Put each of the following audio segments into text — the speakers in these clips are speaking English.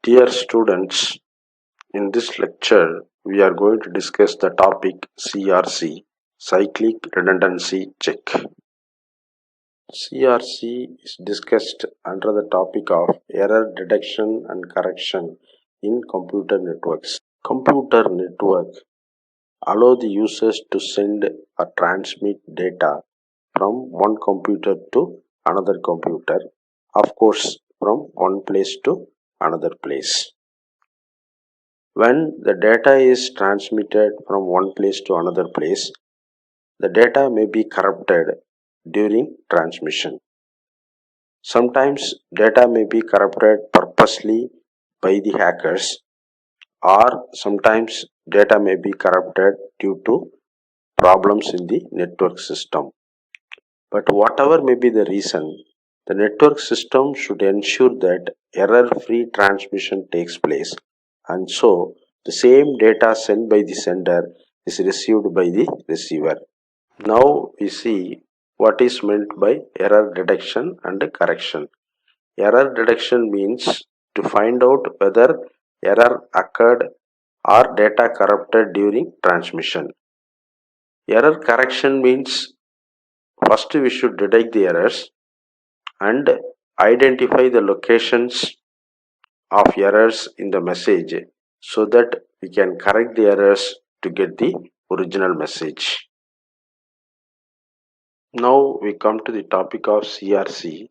Dear students, in this lecture, we are going to discuss the topic CRC, Cyclic Redundancy Check. CRC is discussed under the topic of error detection and correction in computer networks. Computer network allow the users to send or transmit data from one computer to another computer, of course, from one place to another place. When the data is transmitted from one place to another place, the data may be corrupted during transmission. Sometimes data may be corrupted purposely by the hackers, or sometimes data may be corrupted due to problems in the network system. But whatever may be the reason, the network system should ensure that error-free transmission takes place, and so the same data sent by the sender is received by the receiver. Now we see what is meant by error detection and correction. Error detection means to find out whether error occurred or data corrupted during transmission. Error correction means first we should detect the errors and identify the locations of errors in the message so that we can correct the errors to get the original message. Now we come to the topic of CRC.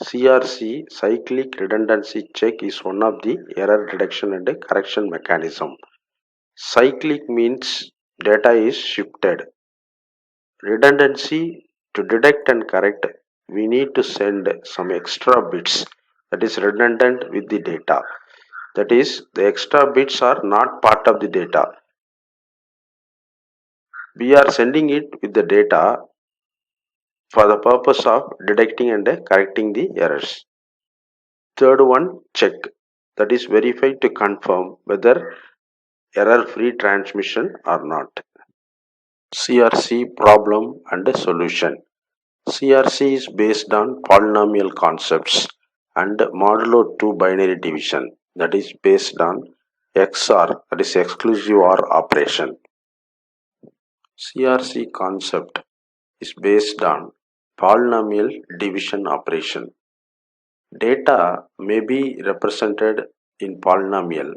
CRC, Cyclic Redundancy Check, is one of the error detection and correction mechanism. Cyclic means data is shifted. Redundancy, to detect and correct, we need to send some extra bits that is redundant with the data. That is, the extra bits are not part of the data. We are sending it with the data for the purpose of detecting and correcting the errors. Third one, check, that is verify to confirm whether error-free transmission or not. CRC problem and solution. CRC is based on polynomial concepts and modulo 2 binary division, that is based on XOR, that is exclusive OR operation. CRC concept is based on polynomial division operation. Data may be represented in polynomial,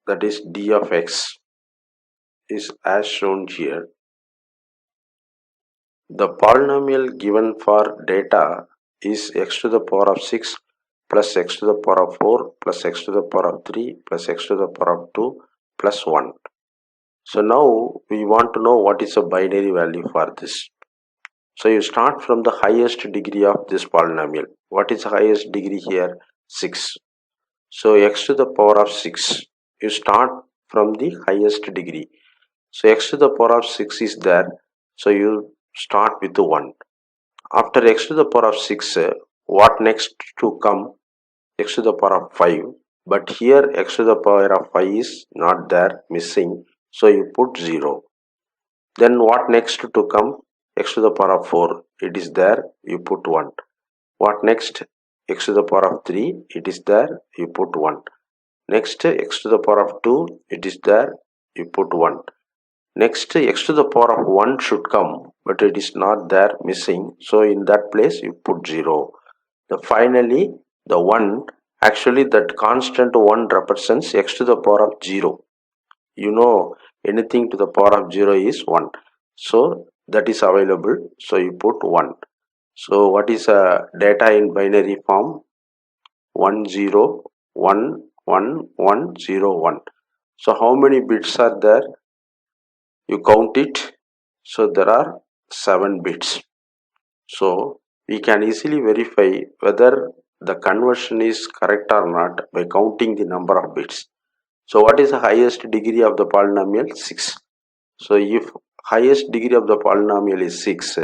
that is d of x is as shown here. The polynomial given for data is x to the power of 6 plus x to the power of 4 plus x to the power of 3 plus x to the power of 2 plus 1. So now we want to know what is a binary value for this. So you start from the highest degree of this polynomial. What is the highest degree here? 6. So x to the power of 6. You start from the highest degree. So x to the power of 6 is there. So you start with 1. After x to the power of 6, what next to come? X to the power of 5. But here x to the power of 5 is not there, missing. So you put 0. Then what next to come? X to the power of 4. It is there, you put 1. What next? X to the power of 3. It is there, you put 1. Next, x to the power of 2. It is there, you put 1. Next, x to the power of 1 should come, but it is not there, missing. So in that place you put 0. Finally, the 1, actually that constant 1 represents x to the power of 0. You know, anything to the power of 0 is 1. So that is available. So you put 1. So what is data in binary form? 1 0 1 1 1 0 1. So how many bits are there? You count it. So there are 7 bits. So we can easily verify whether the conversion is correct or not by counting the number of bits. So what is the highest degree of the polynomial? 6. So if highest degree of the polynomial is 6,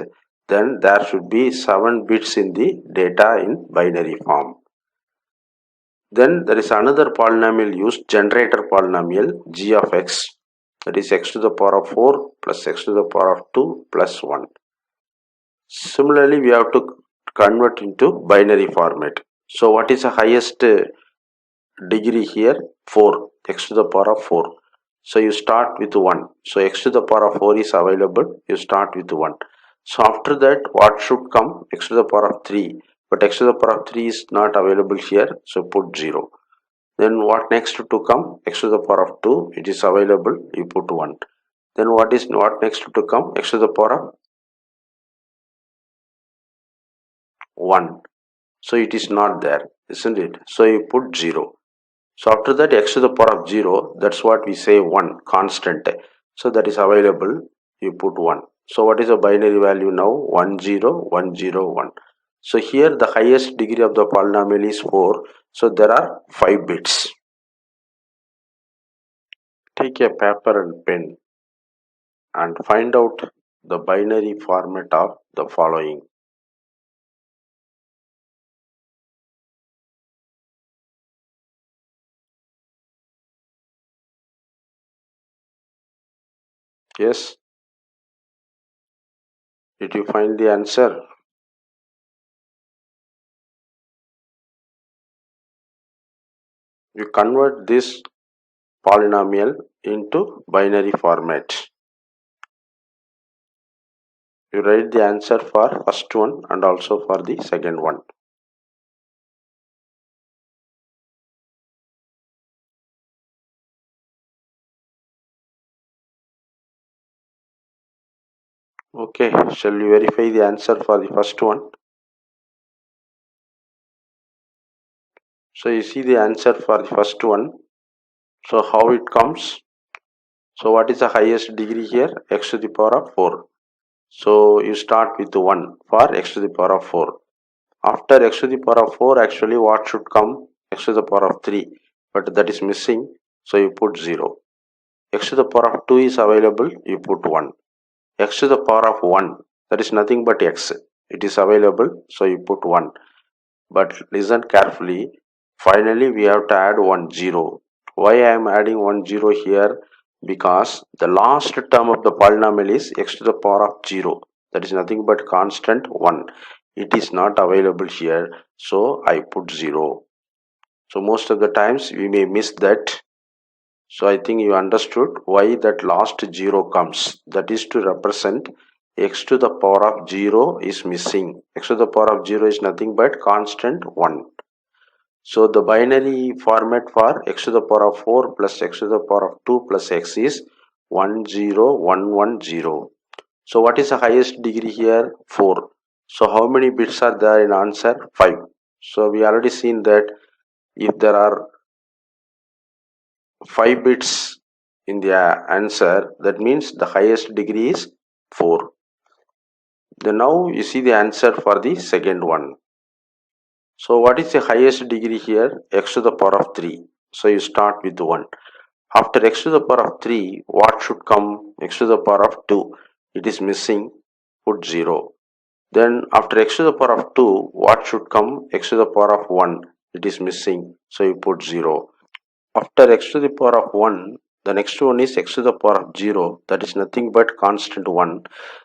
then there should be 7 bits in the data in binary form. Then there is another polynomial used, generator polynomial, g of x, that is x to the power of 4 plus x to the power of 2 plus 1. Similarly, we have to convert into binary format. So what is the highest degree here? 4, x to the power of 4. So you start with 1. So x to the power of 4 is available. You start with 1. So after that, what should come? X to the power of 3. But x to the power of 3 is not available here. So put 0. Then what next to come? X to the power of 2. It is available. You put 1. Then what next to come? X to the power of 1. So it is not there, isn't it? So you put 0. So after that, x to the power of 0, that's what we say 1, constant. So that is available, you put 1. So what is the binary value now? 1, 0, 1, 0, 1. So here the highest degree of the polynomial is 4. So there are 5 bits. Take a paper and pen and find out the binary format of the following. Yes, did you find the answer? You convert this polynomial into binary format. You write the answer for first one and also for the second one. Okay, shall we verify the answer for the first one? So you see the answer for the first one. So how it comes? So what is the highest degree here? X to the power of 4. So you start with 1 for x to the power of 4. After x to the power of 4, actually what should come? X to the power of 3. But that is missing. So you put 0. X to the power of 2 is available. You put 1. X to the power of 1, that is nothing but x. It is available. So you put 1. But listen carefully. Finally, we have to add 1 0. Why I am adding 1 0 here? Because the last term of the polynomial is x to the power of 0. That is nothing but constant 1. It is not available here. So I put 0. So most of the times we may miss that. So I think you understood why that last 0 comes. That is to represent x to the power of 0 is missing. X to the power of 0 is nothing but constant 1. So the binary format for x to the power of 4 plus x to the power of 2 plus x is 10110. So what is the highest degree here? 4. So how many bits are there in answer? 5. So we already seen that if there are 5 bits in the answer, that means the highest degree is 4. Then now you see the answer for the second one. So what is the highest degree here? X to the power of 3. So you start with 1. After x to the power of 3, what should come? X to the power of 2. It is missing. Put 0. Then after x to the power of 2, what should come? X to the power of 1. It is missing. So you put 0. After x to the power of 1, the next one is x to the power of 0. That is nothing but constant 1.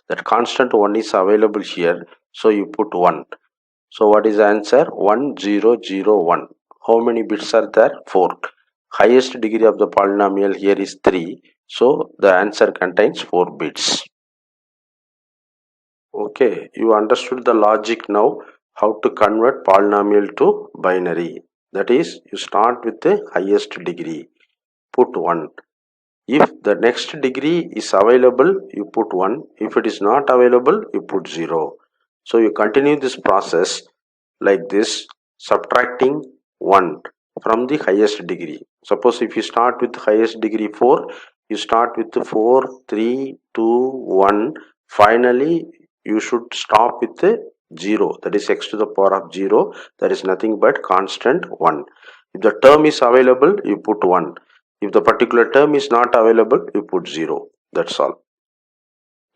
That constant 1 is available here. So you put 1. So what is the answer? 1001. How many bits are there? 4. Highest degree of the polynomial here is 3. So the answer contains 4 bits. Okay, you understood the logic now how to convert polynomial to binary. That is, you start with the highest degree. Put 1. If the next degree is available, you put 1. If it is not available, you put 0. So you continue this process like this, subtracting 1 from the highest degree. Suppose if you start with highest degree 4, you start with 4, 3, 2, 1. Finally, you should stop with 0. That is x to the power of 0. That is nothing but constant 1. If the term is available, you put 1. If the particular term is not available, you put 0. That's all.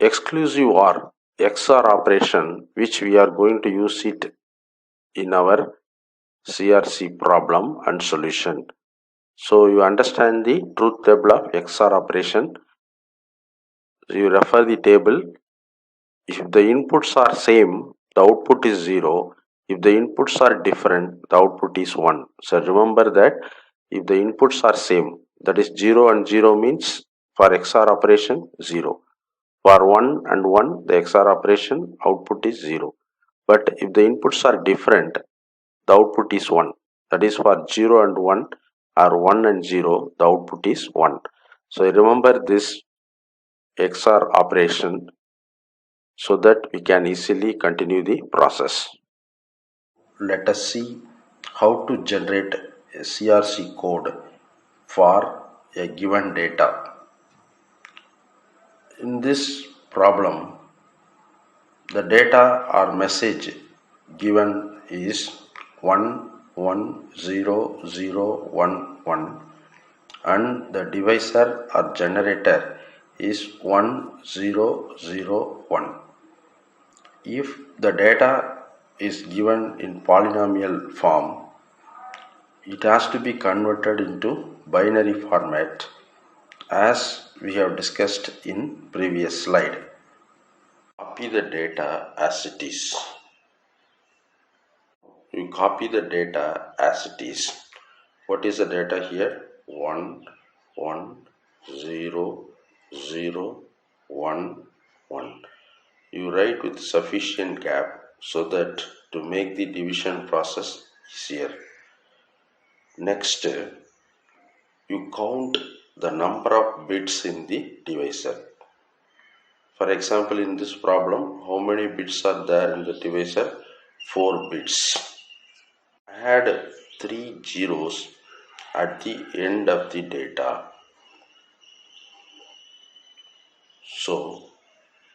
Exclusive OR, XOR operation, which we are going to use it in our CRC problem and solution. So you understand the truth table of XOR operation. You refer the table. If the inputs are same, the output is 0. If the inputs are different, the output is 1. So remember that if the inputs are same, that is 0 and 0 means for XOR operation 0. For 1 and 1, the XOR operation output is 0. But if the inputs are different, the output is 1. That is for 0 and 1 or 1 and 0, the output is 1. So remember this XOR operation so that we can easily continue the process. Let us see how to generate a CRC code for a given data. In this problem, the data or message given is 110011 and the divisor or generator is 1001. If the data is given in polynomial form, it has to be converted into binary format as we have discussed in previous slide. Copy the data as it is. You copy the data as it is. What is the data here? 1 1 0 0 1 1. You write with sufficient gap so that to make the division process easier. Next, you count the number of bits in the divisor. For example, in this problem, how many bits are there in the divisor? 4 bits. Add 3 zeros at the end of the data. So,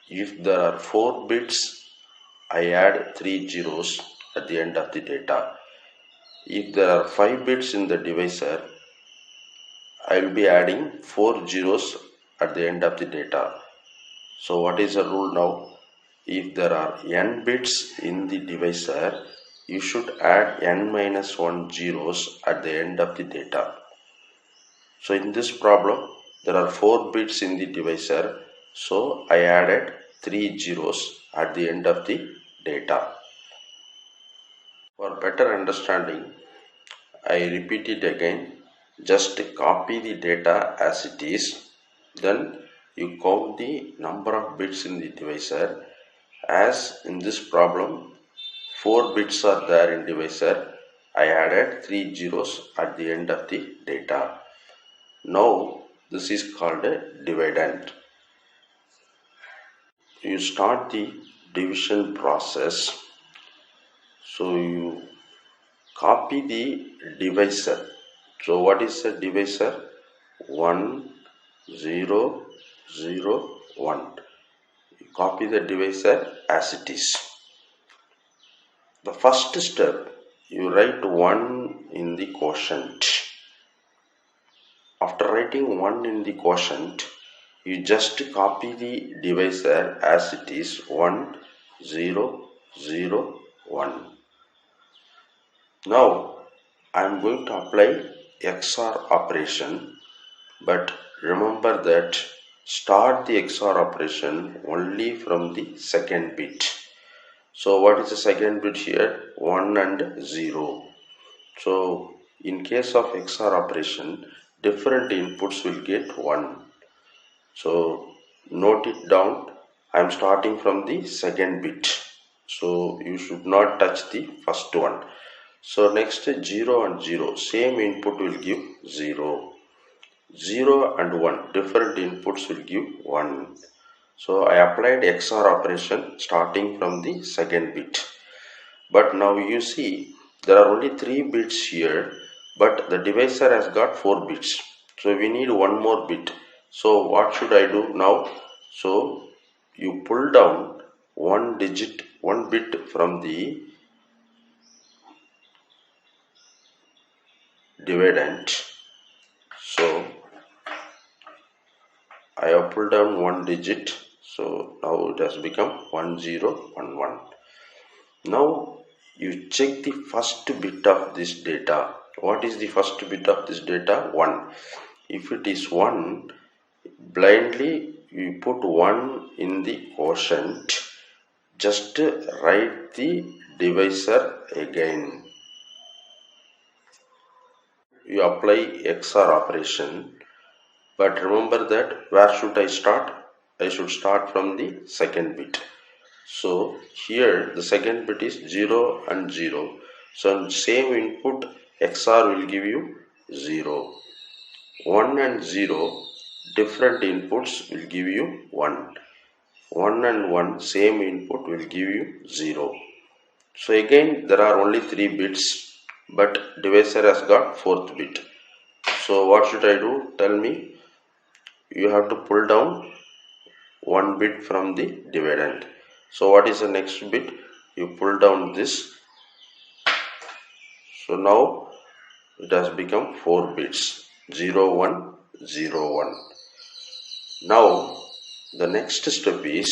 if there are 4 bits, I add 3 zeros at the end of the data. If there are 5 bits in the divisor, I will be adding 4 zeros at the end of the data. So what is the rule now? If there are n bits in the divisor, you should add n minus 1 zeros at the end of the data. So in this problem, there are 4 bits in the divisor, so I added 3 zeros at the end of the data. For better understanding, I repeat it again. Just copy the data as it is, then you count the number of bits in the divisor. As in this problem, 4 bits are there in divisor, I added 3 zeros at the end of the data. Now this is called a dividend. You start the division process. So you copy the divisor. So what is the divisor? 1 0 0 1. You copy the divisor as it is. The first step, you write 1 in the quotient. After writing 1 in the quotient, you just copy the divisor as it is 1 0 0 1. Now I am going to apply XOR operation, but remember that start the XOR operation only from the second bit. So what is the second bit here? 1 and 0. So in case of XOR operation, different inputs will get 1. So note it down. I am starting from the second bit. So you should not touch the first one. So next 0 and 0. Same input will give 0. 0 and 1. Different inputs will give 1. So I applied XOR operation starting from the second bit. But now you see there are only 3 bits here, but the divisor has got 4 bits. So we need one more bit. So what should I do now? So you pull down one bit from the dividend. So I have pulled down one digit. So now it has become 1011. Now you check the first bit of this data. What is the first bit of this data? 1. If it is 1, blindly you put 1 in the quotient. Just write the divisor again. You apply XOR operation, but remember that where should I start? I should start from the second bit. So here the second bit is 0 and 0. So same input XOR will give you 0. 1 and 0 different inputs will give you 1. 1 and 1 same input will give you 0. So again there are only 3 bits, but divisor has got 4th bit. So what should I do? Tell me. You have to pull down 1 bit from the dividend. So what is the next bit? You pull down this. So now it has become 4 bits. 0 1 0 1. Now the next step is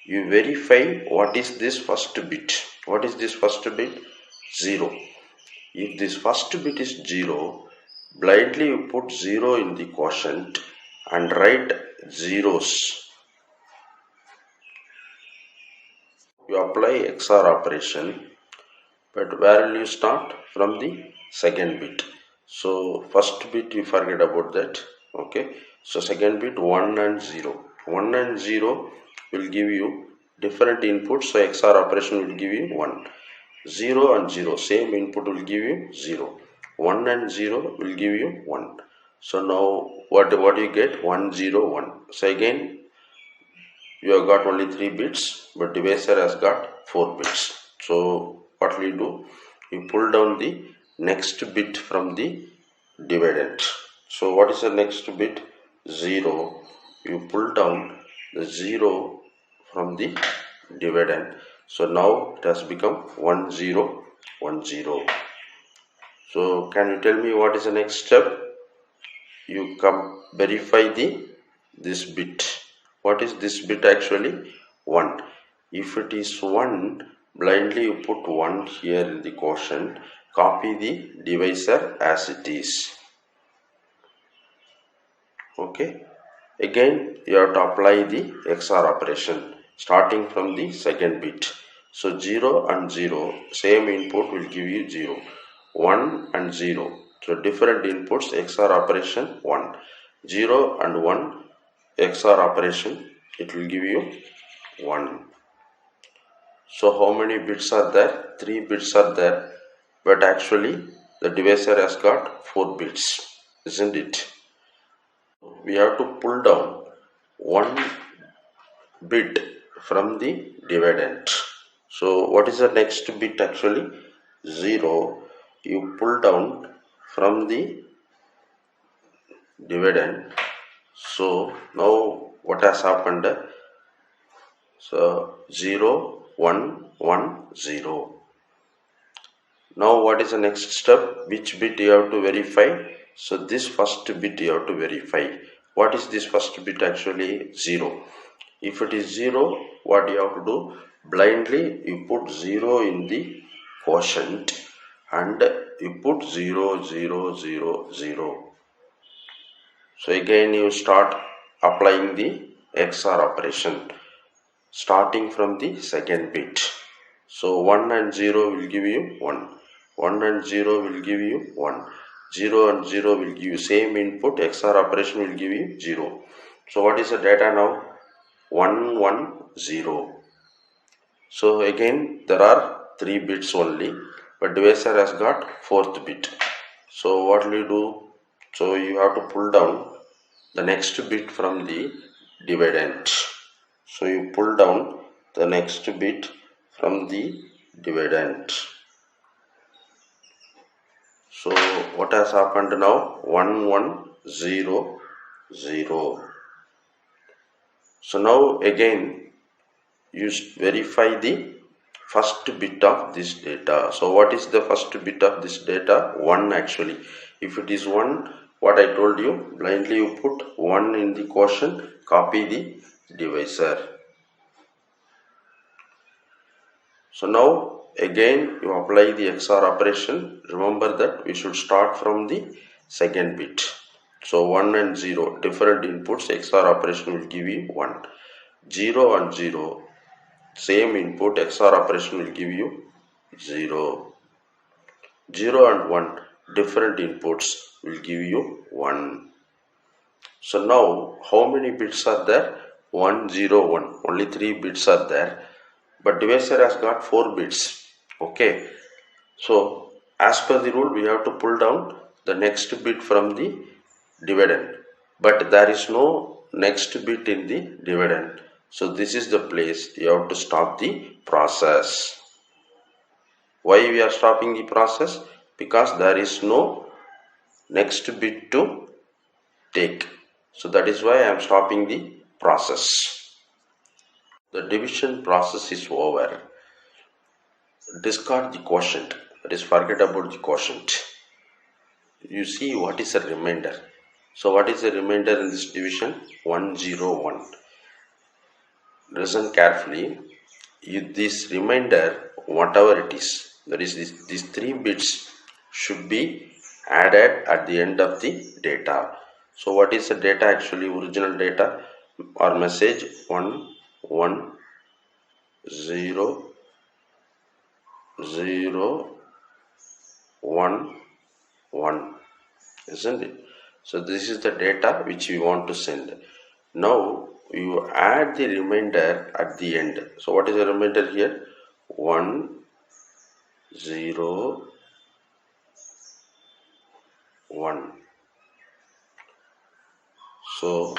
you verify what is this first bit. What is this first bit? 0. If this first bit is 0, blindly you put 0 in the quotient and write zeros. You apply XOR operation, but where will you start? From the second bit. So first bit you forget about that. Okay. So second bit 1 and 0. 1 and 0 will give you different inputs. So XOR operation will give you 1. 0 and 0 same input will give you 0. 1 and 0 will give you 1. So now what you get? 1 0 1. So again you have got only 3 bits, but divisor has got 4 bits. So what will you do? You pull down the next bit from the dividend. So what is the next bit? 0. You pull down the 0 from the dividend. So now it has become 1 0 1 0. So can you tell me what is the next step? You verify this bit. What is this bit actually? 1. If it is 1, blindly you put 1 here in the quotient. Copy the divisor as it is. Okay. Again you have to apply the XOR operation starting from the second bit. So 0 and 0 same input will give you 0. 1 and 0. So different inputs XOR operation 1. 0 and 1 XOR operation, it will give you 1. So how many bits are there? 3 bits are there, but actually the divisor has got 4 bits, isn't it? We have to pull down 1 bit from the dividend. So what is the next bit actually? 0. You pull down from the dividend. So now what has happened? So 0 1 1 0. Now what is the next step? Which bit you have to verify? So this first bit you have to verify. What is this first bit actually? 0. If it is 0, what you have to do? Blindly you put 0 in the quotient and you put 0 0 0 0. So again you start applying the XOR operation starting from the second bit. So 1 and 0 will give you 1. 1 and 0 will give you 1. 0 and 0 will give you same input. XOR operation will give you 0. So what is the data now? 1 1 0. So again there are 3 bits only, but divisor has got 4th bit. So what will you do? So you have to pull down the next bit from the dividend. So you pull down the next bit from the dividend. So what has happened now? 1 1 0 0. So now again you verify the first bit of this data. So what is the first bit of this data? 1 actually. If it is 1, what I told you, blindly you put 1 in the quotient, copy the divisor. So now again you apply the XOR operation. Remember that we should start from the second bit. So 1 and 0 different inputs, XOR operation will give you 1. 0 and 0 same input, XOR operation will give you 0. 0 and 1 different inputs will give you 1. So now how many bits are there? 1, 0, 1. Only 3 bits are there. But divisor has got 4 bits. Okay. So as per the rule, we have to pull down the next bit from the dividend. But there is no next bit in the dividend. So this is the place you have to stop the process. Why we are stopping the process? Because there is no next bit to take. So that is why I am stopping the process. The division process is over. Discard the quotient. That is, forget about the quotient. You see what is a remainder. So what is the remainder in this division? 101. Listen carefully. This remainder, whatever it is, that is these 3 bits should be added at the end of the data. So what is the data actually? Original data or message 1 1 0 0 1 1, isn't it? So this is the data which we want to send. Now you add the remainder at the end. So what is the remainder here? 1 0 1. So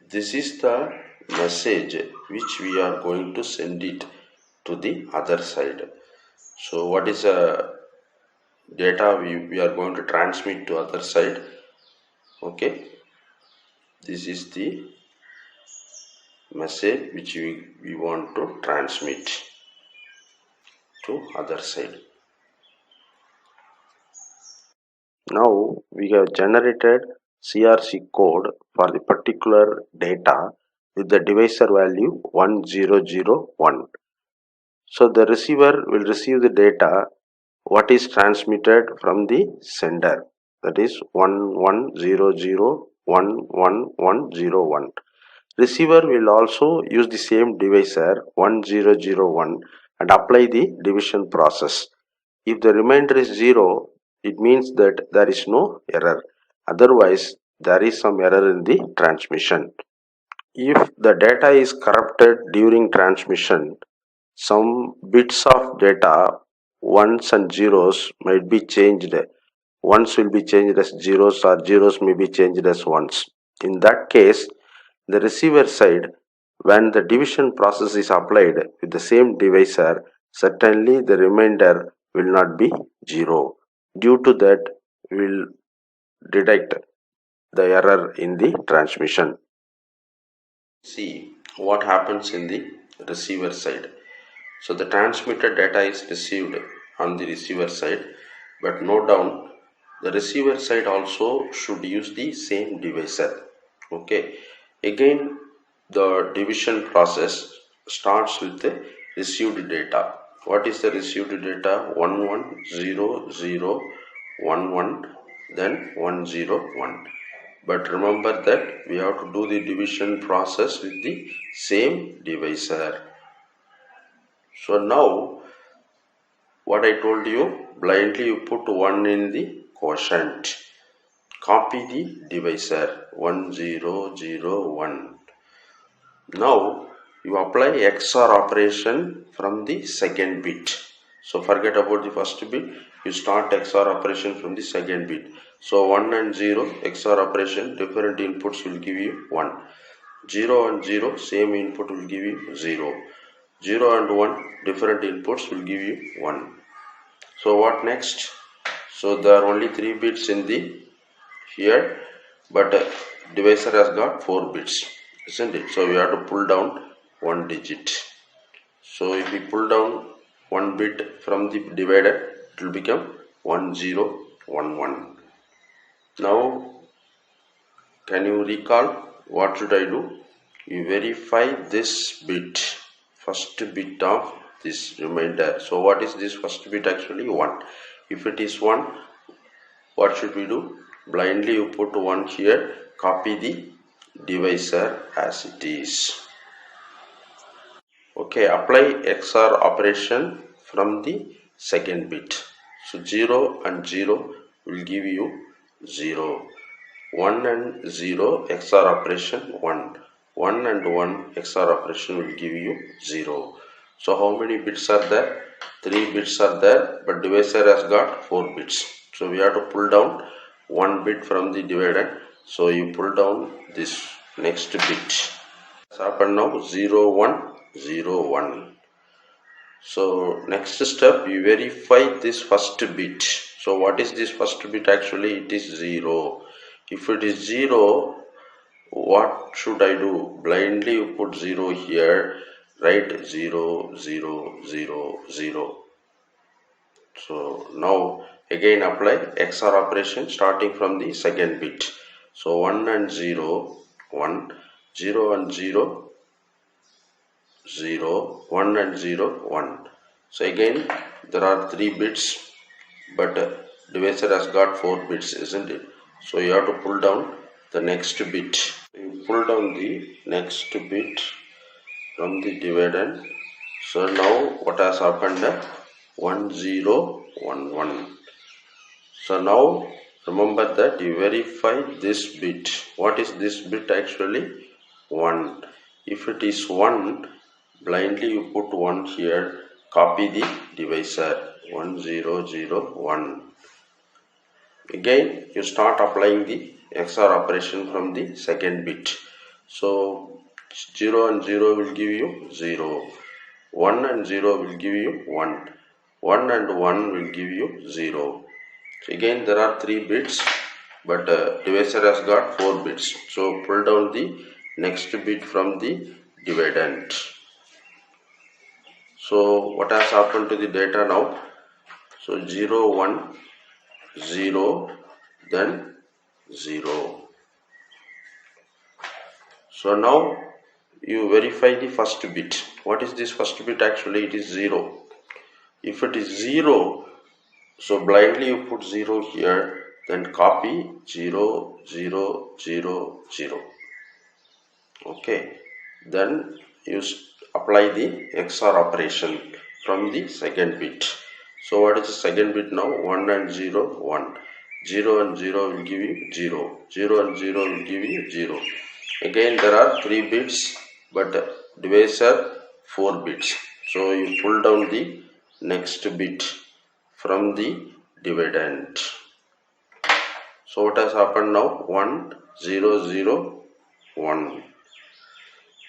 this is the message which we are going to send it to the other side. So what is the data we are going to transmit to other side? Okay, this is the message which we want to transmit to other side. Now we have generated CRC code for the particular data with the divisor value 1001. So the receiver will receive the data what is transmitted from the sender, that is 1100111101. Receiver will also use the same divisor 1001 and apply the division process. If the remainder is 0, it means that there is no error. Otherwise, there is some error in the transmission. If the data is corrupted during transmission, some bits of data, ones and zeros, might be changed. Ones will be changed as zeros or zeros may be changed as ones. In that case, the receiver side, when the division process is applied with the same divisor, certainly the remainder will not be 0. Due to that, we will detect the error in the transmission. See what happens in the receiver side. So the transmitted data is received on the receiver side, but note down the receiver side also should use the same divisor. Okay, again the division process starts with the received data. What is the received data? 110011, then 101. But remember that we have to do the division process with the same divisor. So now what I told you, blindly you put 1 in the quotient. Copy the divisor 1001. Now you apply XOR operation from the second bit. So forget about the first bit, you start XOR operation from the second bit. So 1 and 0 XOR operation, different inputs will give you 1. 0 and 0 same input will give you 0. 0 and 1 different inputs will give you 1. So what next? So there are only 3 bits in the here, but divisor has got 4 bits, isn't it? So we have to pull down 1 digit. So if we pull down 1 bit from the divider, it will become 1011. Now can you recall what should I do? You verify this bit, first bit of this remainder. So what is this first bit actually? 1. If it is 1, what should we do? Blindly you put 1 here, copy the divisor as it is. Okay, apply XOR operation from the second bit. So 0 and 0 will give you 0. 1 and 0 XOR operation 1. 1 and 1 XOR operation will give you 0. So how many bits are there? 3 bits are there, but divisor has got 4 bits. So we have to pull down 1 bit from the dividend. So you pull down this next bit. What's happened now? 0 1 0 1. So next step, you verify this first bit. So what is this first bit? Actually it is 0. If it is 0, what should I do? Blindly you put 0 here, write 0 0 0 0. So now again apply XOR operation starting from the second bit. So 1 and 0 1, 0 and 0 0, 1 and 0 1. So again there are 3 bits, but divisor has got 4 bits, isn't it? So you have to pull down the next bit. You pull down the next bit from the dividend. So now what has happened? 1 0 1 1. So now remember that you verify this bit. What is this bit actually? 1. If it is 1, blindly you put 1 here, copy the divisor 1 0 0 1. Again you start applying the XOR operation from the second bit. So 0 and 0 will give you 0. 1 and 0 will give you 1. 1 and 1 will give you 0. So again there are 3 bits, but divisor has got 4 bits. So pull down the next bit from the dividend. So what has happened to the data now? So 0 1 0, then 0. So now you verify the first bit. What is this first bit? Actually it is 0. If it is 0, so blindly you put 0 here, then copy 0 0 0 0. Okay, then you apply the XOR operation from the second bit. So what is the second bit now? 1 and 0 1. 0 and 0 will give you 0. 0 and 0 will give you 0. Again there are 3 bits, but divisor 4 bits. So you pull down the next bit from the dividend. So what has happened now? 1 0 0 1.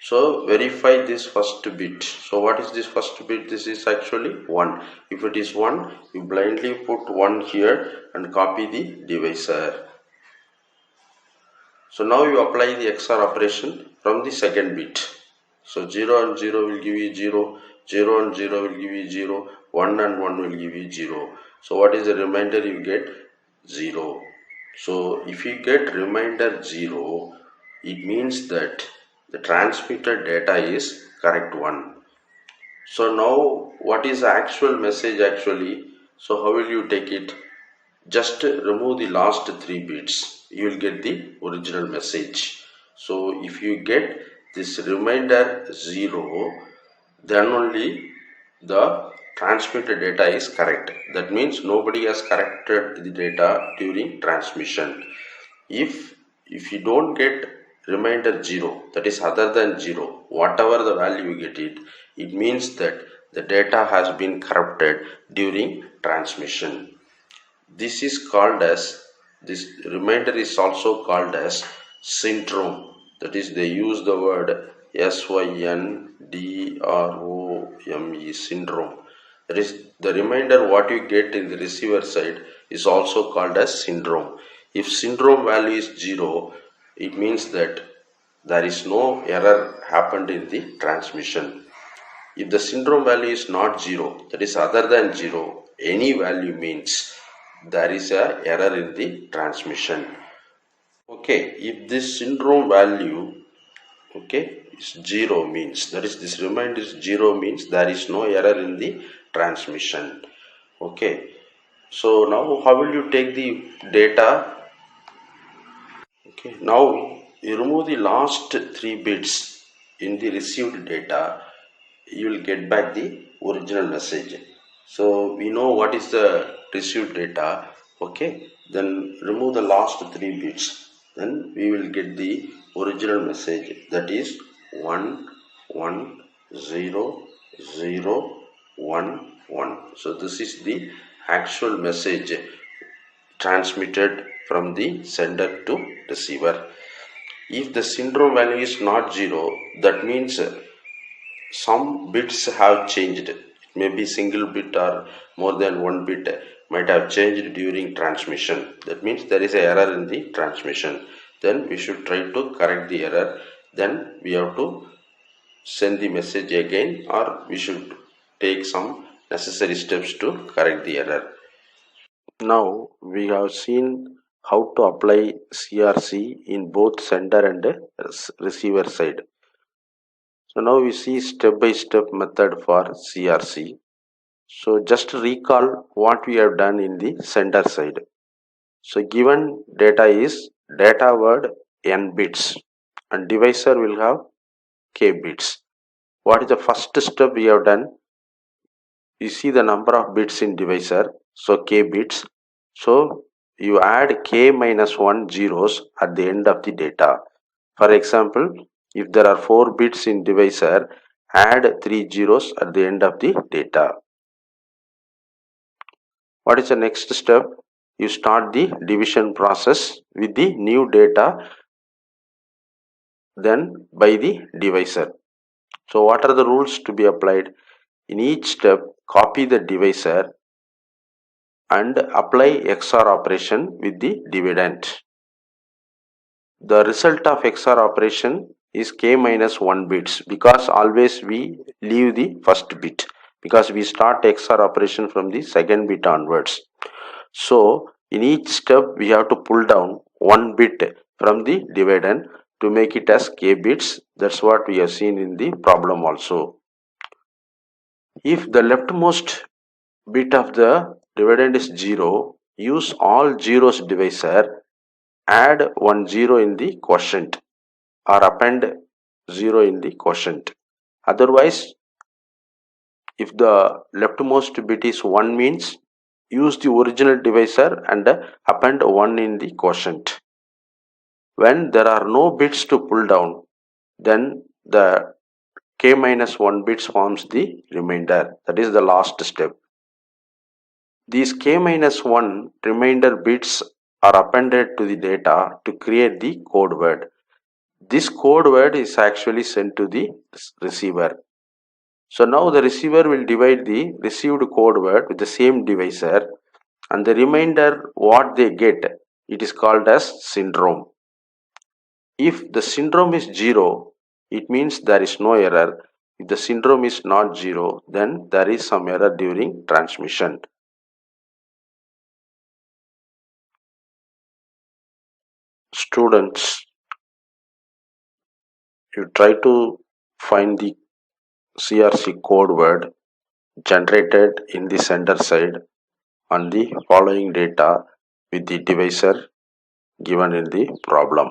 So verify this first bit. So what is this first bit? This is actually 1. If it is 1, you blindly put 1 here and copy the divisor. So now you apply the XOR operation from the second bit. So 0 and 0 will give you 0, 0 and 0 will give you 0, 1 and 1 will give you 0. So what is the remainder you get? 0. So if you get remainder 0, it means that the transmitted data is correct one. So now what is the actual message actually? So how will you take it? Just remove the last 3 bits. You will get the original message. So if you get this remainder 0, then only the transmitted data is correct. That means nobody has corrected the data during transmission. If you don't get remainder 0, that is other than 0, whatever the value you get it means that the data has been corrupted during transmission. This is called as, this remainder is also called as syndrome. That is, they use the word SYNDROME, syndrome. That is, the remainder what you get in the receiver side is also called as syndrome. If syndrome value is 0, it means that there is no error happened in the transmission. If the syndrome value is not 0, that is other than 0, any value means there is a error in the transmission. Okay, if this syndrome value is 0 means, that is this remainder is 0 means there is no error in the transmission. Okay, so now how will you take the data? Okay, now you remove the last 3 bits in the received data, you will get back the original message. So we know what is the received data. Okay, then remove the last 3 bits. Then we will get the original message, that is 1 1 0 0 1 1. So this is the actual message transmitted from the sender to receiver. If the syndrome value is not 0, that means some bits have changed. It may be single bit or more than one bit might have changed during transmission. That means there is an error in the transmission. Then we should try to correct the error. Then we have to send the message again, or we should take some necessary steps to correct the error. Now we have seen how to apply CRC in both sender and receiver side. So now we see step-by-step method for CRC. So just recall what we have done in the sender side. So given data is data word n bits and divisor will have k bits. What is the first step we have done? You see the number of bits in divisor, so k bits. So you add k minus 1 zeros at the end of the data. For example, if there are 4 bits in divisor, add 3 zeros at the end of the data. What is the next step? You start the division process with the new data, then by the divisor. So what are the rules to be applied? In each step, copy the divisor and apply XOR operation with the dividend. The result of XOR operation is k minus 1 bits, because always we leave the first bit, because we start XOR operation from the second bit onwards. So in each step we have to pull down 1 bit from the dividend to make it as k bits. That's what we have seen in the problem also. If the leftmost bit of the dividend is 0, use all zeros divisor, add 1 0 in the quotient or append 0 in the quotient. Otherwise, if the leftmost bit is 1 means use the original divisor and append 1 in the quotient. When there are no bits to pull down, then the k minus 1 bits forms the remainder. That is the last step. These k minus 1 remainder bits are appended to the data to create the code word. This code word is actually sent to the receiver. So now the receiver will divide the received code word with the same divisor, and the remainder what they get, it is called as syndrome. If the syndrome is 0, it means there is no error. If the syndrome is not 0, then there is some error during transmission. Students, you try to find the CRC code word generated in the sender side on the following data with the divisor given in the problem.